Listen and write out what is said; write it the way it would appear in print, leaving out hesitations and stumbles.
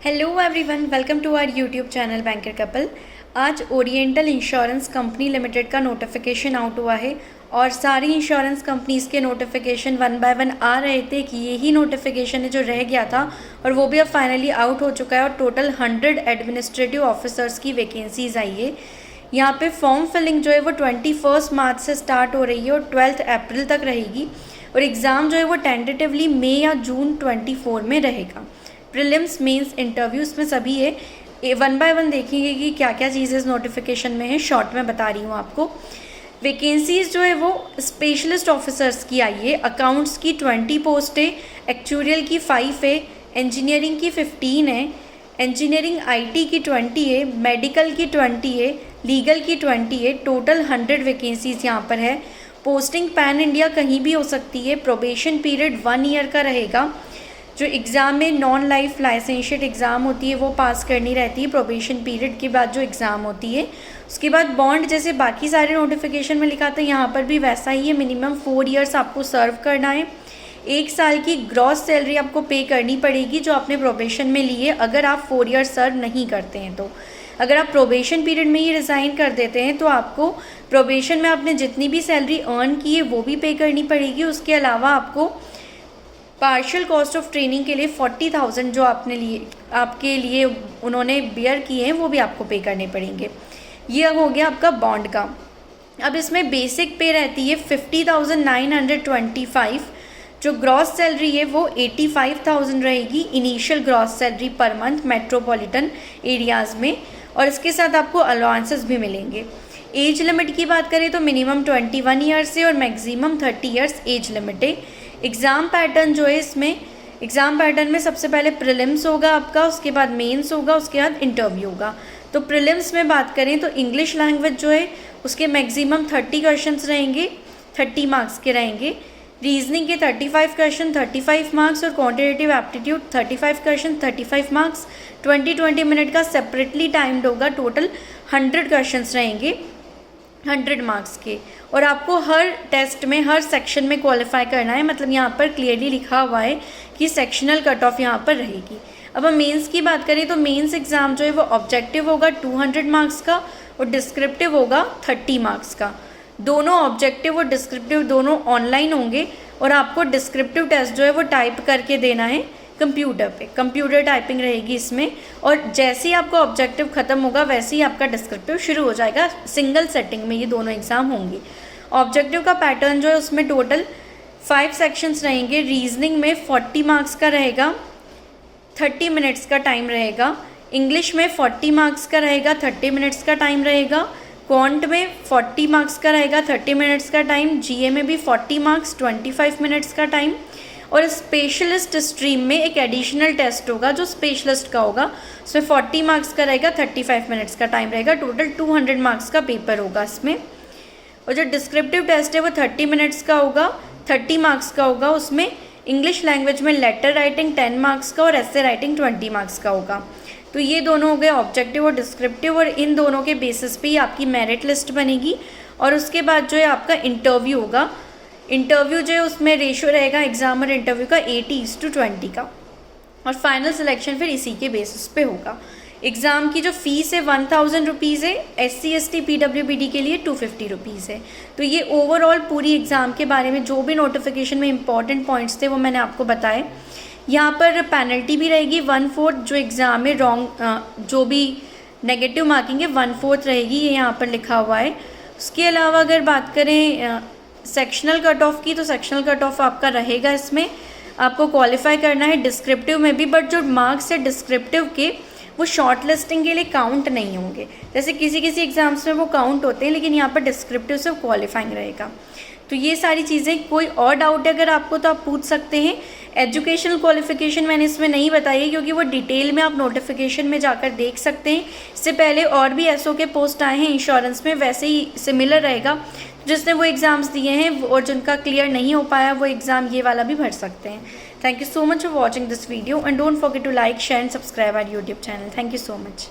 Hello everyone, welcome to our YouTube channel banker couple. आज oriental insurance company limited का notification out हुआ है और सारी इंश्योरेंस कंपनीज़ के नोटिफिकेशन वन बाय वन आ रहे थे कि यही नोटिफिकेशन है जो रह गया था और वो भी अब फाइनली आउट हो चुका है और टोटल 100 एडमिनिस्ट्रेटिव ऑफिसर्स की वैकेंसीज़ आई है। यहाँ पे फॉर्म फिलिंग जो है वो 21 मार्च से स्टार्ट हो रही है और 12 अप्रैल तक रहेगी और एग्ज़ाम जो है वो टेंटेटिवली मई या जून 24 में रहेगा। प्रीलिम्स मेंस इंटरव्यूज़ में सभी है। वन बाय वन देखेंगे कि क्या क्या चीज़ें इस नोटिफिकेशन में है। शॉर्ट में बता रही हूँ आपको। वैकेंसीज़ जो है वो स्पेशलिस्ट ऑफिसर्स की आई है। अकाउंट्स की 20 पोस्ट है, एक्चुरियल की 5 है, इंजीनियरिंग की 15 है, इंजीनियरिंग आईटी की 20 है, मेडिकल की 20 है, लीगल की 20 है। टोटल 100 वैकेंसीज़ यहाँ पर है। पोस्टिंग पैन इंडिया कहीं भी हो सकती है। प्रोबेशन पीरियड 1 ईयर का रहेगा। जो एग्ज़ाम में नॉन लाइफ लाइसेंशिएट एग्ज़ाम होती है वो पास करनी रहती है प्रोबेशन पीरियड के बाद जो एग्ज़ाम होती है। उसके बाद बॉन्ड जैसे बाकी सारे नोटिफिकेशन में लिखा था यहाँ पर भी वैसा ही है। मिनिमम 4 ईयर्स आपको सर्व करना है। 1 साल की ग्रॉस सैलरी आपको पे करनी पड़ेगी जो आपने प्रोबेशन में ली है, अगर आप 4 ईयर्स सर्व नहीं करते हैं तो। अगर आप प्रोबेशन पीरियड में ही रिज़ाइन कर देते हैं तो आपको प्रोबेशन में आपने जितनी भी सैलरी अर्न की है वो भी पे करनी पड़ेगी। उसके अलावा आपको पार्शियल कॉस्ट ऑफ ट्रेनिंग के लिए 40,000 जो आपके लिए उन्होंने बियर किए हैं वो भी आपको पे करने पड़ेंगे। ये अब हो गया आपका बॉन्ड का। अब इसमें बेसिक पे रहती है 50,925। जो ग्रॉस सैलरी है वो 85,000 रहेगी initial gross salary per month metropolitan areas में, और इसके साथ आपको अलाउंसेस भी मिलेंगे। एज लिमिट की बात करें तो मिनिमम 21 ईयर्स है और मैक्सिमम 30 ईयर्स एज लिमिट है। एग्ज़ाम पैटर्न जो है इसमें, एग्ज़ाम पैटर्न में सबसे पहले प्रीलिम्स होगा आपका, उसके बाद मेंस होगा, उसके बाद इंटरव्यू होगा। तो प्रीलिम्स में बात करें तो इंग्लिश लैंग्वेज जो है उसके मैक्सिमम 30 क्वेश्चंस रहेंगे, 30 मार्क्स के रहेंगे। रीजनिंग के 35 क्वेश्चन 35 मार्क्स और quantitative aptitude 35 question 35 marks. 20 minute का सेपरेटली टाइम्ड होगा। टोटल 100 क्वेश्चंस रहेंगे 100 मार्क्स के, और आपको हर टेस्ट में हर सेक्शन में क्वालिफाई करना है। मतलब यहाँ पर क्लियरली लिखा हुआ है कि सेक्शनल कट ऑफ यहाँ पर रहेगी। अब हम मेंस की बात करें तो मेंस एग्ज़ाम जो है वो ऑब्जेक्टिव होगा 200 मार्क्स का और डिस्क्रिप्टिव होगा 30 मार्क्स का। दोनों ऑब्जेक्टिव और डिस्क्रिप्टिव दोनों ऑनलाइन होंगे और आपको डिस्क्रिप्टिव टेस्ट जो है वो टाइप करके देना है कंप्यूटर पे। कंप्यूटर टाइपिंग रहेगी इसमें, और जैसे ही आपका ऑब्जेक्टिव ख़त्म होगा वैसे ही आपका डिस्क्रिप्टिव शुरू हो जाएगा। सिंगल सेटिंग में ये दोनों एग्ज़ाम होंगे। ऑब्जेक्टिव का पैटर्न जो है उसमें टोटल 5 सेक्शंस रहेंगे। रीजनिंग में 40 मार्क्स का रहेगा, 30 मिनट्स का टाइम रहेगा। इंग्लिश में 40 मार्क्स का रहेगा, 30 मिनट्स का टाइम रहेगा। क्वांट में 40 मार्क्स का रहेगा, 30 मिनट्स का टाइम। जीए में भी 40 मार्क्स 25 मिनट्स का टाइम। और स्पेशलिस्ट स्ट्रीम में एक एडिशनल टेस्ट होगा जो स्पेशलिस्ट का होगा, उसमें 40 मार्क्स का रहेगा, 35 मिनट्स का टाइम रहेगा। टोटल 200 मार्क्स का पेपर होगा इसमें। और जो डिस्क्रिप्टिव टेस्ट है वो 30 मिनट्स का होगा, 30 मार्क्स का होगा। उसमें इंग्लिश लैंग्वेज में लेटर राइटिंग 10 मार्क्स का और एसे राइटिंग 20 मार्क्स का होगा। तो ये दोनों हो गए ऑब्जेक्टिव और डिस्क्रिप्टिव, और इन दोनों के बेसिस पे ही आपकी मेरिट लिस्ट बनेगी। और उसके बाद जो है आपका इंटरव्यू होगा। इंटरव्यू जो है उसमें रेशो रहेगा एग्ज़ाम और इंटरव्यू का 80:20 का, और फाइनल सिलेक्शन फिर इसी के बेसिस पे होगा। एग्ज़ाम की जो फ़ीस है 1000 रुपीज़ है। SC ST PWBD के लिए 250 रुपीज़ है। तो ये ओवरऑल पूरी एग्ज़ाम के बारे में जो भी नोटिफिकेशन में इंपॉर्टेंट पॉइंट्स थे वो मैंने आपको बताए। यहाँ पर पेनल्टी भी रहेगी 1/4। जो एग्ज़ाम में रॉन्ग जो भी नेगेटिव मार्किंग है 1/4 रहेगी, ये यहाँ पर लिखा हुआ है। उसके अलावा अगर बात करें सेक्शनल कट ऑफ की, तो सेक्शनल कट ऑफ आपका रहेगा इसमें, आपको क्वालिफाई करना है डिस्क्रिप्टिव में भी। बट जो मार्क्स है डिस्क्रिप्टिव के वो शॉर्ट लिस्टिंग के लिए काउंट नहीं होंगे। जैसे किसी किसी एग्ज़ाम्स में वो काउंट होते हैं, लेकिन यहाँ पर डिस्क्रिप्टिव से क्वालिफाइंग रहेगा। तो ये सारी चीज़ें, कोई और डाउट है अगर आपको तो आप पूछ सकते हैं। एजुकेशनल क्वालिफिकेशन मैंने इसमें नहीं बताई है क्योंकि वो डिटेल में आप नोटिफिकेशन में जाकर देख सकते हैं। इससे पहले और भी एसओ के पोस्ट आए हैं इंश्योरेंस में, वैसे ही सिमिलर रहेगा। जिसने वो एग्ज़ाम्स दिए हैं और जिनका क्लियर नहीं हो पाया वो एग्ज़ाम ये वाला भी भर सकते हैं। Thank you so much for watching this video and don't forget to like, share and subscribe our YouTube channel. Thank you so much.